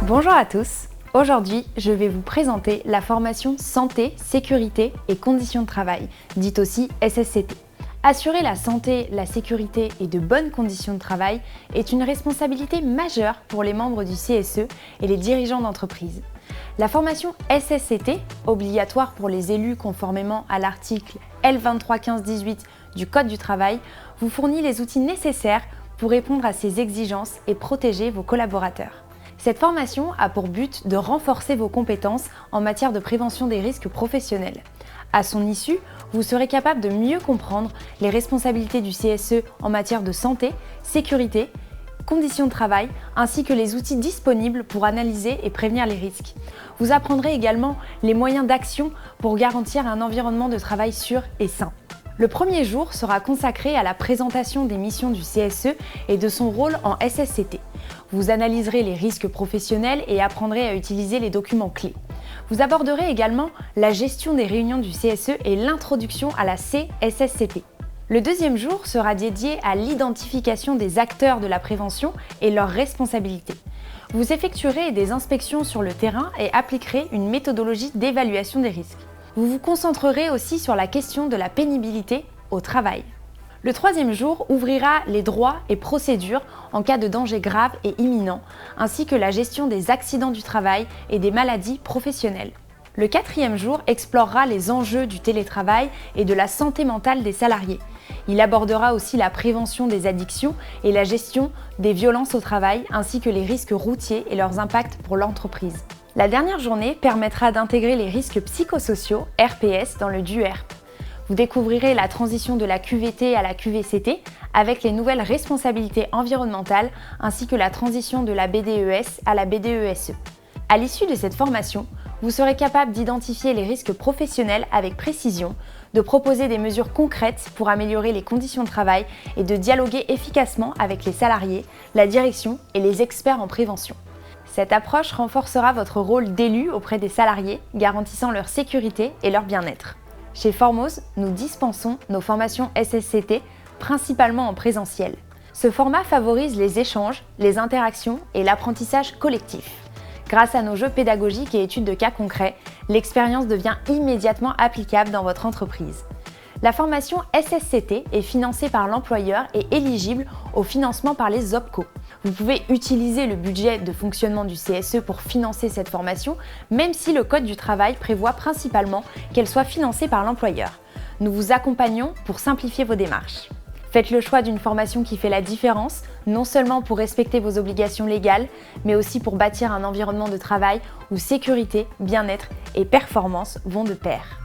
Bonjour à tous, aujourd'hui je vais vous présenter la formation Santé, Sécurité et Conditions de Travail, dite aussi SSCT. Assurer la santé, la sécurité et de bonnes conditions de travail est une responsabilité majeure pour les membres du CSE et les dirigeants d'entreprise. La formation SSCT, obligatoire pour les élus conformément à l'article L2315-18 du Code du travail, vous fournit les outils nécessaires pour répondre à ces exigences et protéger vos collaborateurs. Cette formation a pour but de renforcer vos compétences en matière de prévention des risques professionnels. À son issue, vous serez capable de mieux comprendre les responsabilités du CSE en matière de santé, sécurité, conditions de travail, ainsi que les outils disponibles pour analyser et prévenir les risques. Vous apprendrez également les moyens d'action pour garantir un environnement de travail sûr et sain. Le premier jour sera consacré à la présentation des missions du CSE et de son rôle en SSCT. Vous analyserez les risques professionnels et apprendrez à utiliser les documents clés. Vous aborderez également la gestion des réunions du CSE et l'introduction à la CSSCT. Le deuxième jour sera dédié à l'identification des acteurs de la prévention et leurs responsabilités. Vous effectuerez des inspections sur le terrain et appliquerez une méthodologie d'évaluation des risques. Vous vous concentrerez aussi sur la question de la pénibilité au travail. Le troisième jour ouvrira les droits et procédures en cas de danger grave et imminent, ainsi que la gestion des accidents du travail et des maladies professionnelles. Le quatrième jour explorera les enjeux du télétravail et de la santé mentale des salariés. Il abordera aussi la prévention des addictions et la gestion des violences au travail, ainsi que les risques routiers et leurs impacts pour l'entreprise. La dernière journée permettra d'intégrer les risques psychosociaux, RPS, dans le DUERP. Vous découvrirez la transition de la QVT à la QVCT avec les nouvelles responsabilités environnementales ainsi que la transition de la BDES à la BDESE. À l'issue de cette formation, vous serez capable d'identifier les risques professionnels avec précision, de proposer des mesures concrètes pour améliorer les conditions de travail et de dialoguer efficacement avec les salariés, la direction et les experts en prévention. Cette approche renforcera votre rôle d'élu auprès des salariés, garantissant leur sécurité et leur bien-être. Chez Formose, nous dispensons nos formations SSCT principalement en présentiel. Ce format favorise les échanges, les interactions et l'apprentissage collectif. Grâce à nos jeux pédagogiques et études de cas concrets, l'expérience devient immédiatement applicable dans votre entreprise. La formation SSCT est financée par l'employeur et éligible au financement par les OPCO. Vous pouvez utiliser le budget de fonctionnement du CSE pour financer cette formation, même si le Code du travail prévoit principalement qu'elle soit financée par l'employeur. Nous vous accompagnons pour simplifier vos démarches. Faites le choix d'une formation qui fait la différence, non seulement pour respecter vos obligations légales, mais aussi pour bâtir un environnement de travail où sécurité, bien-être et performance vont de pair.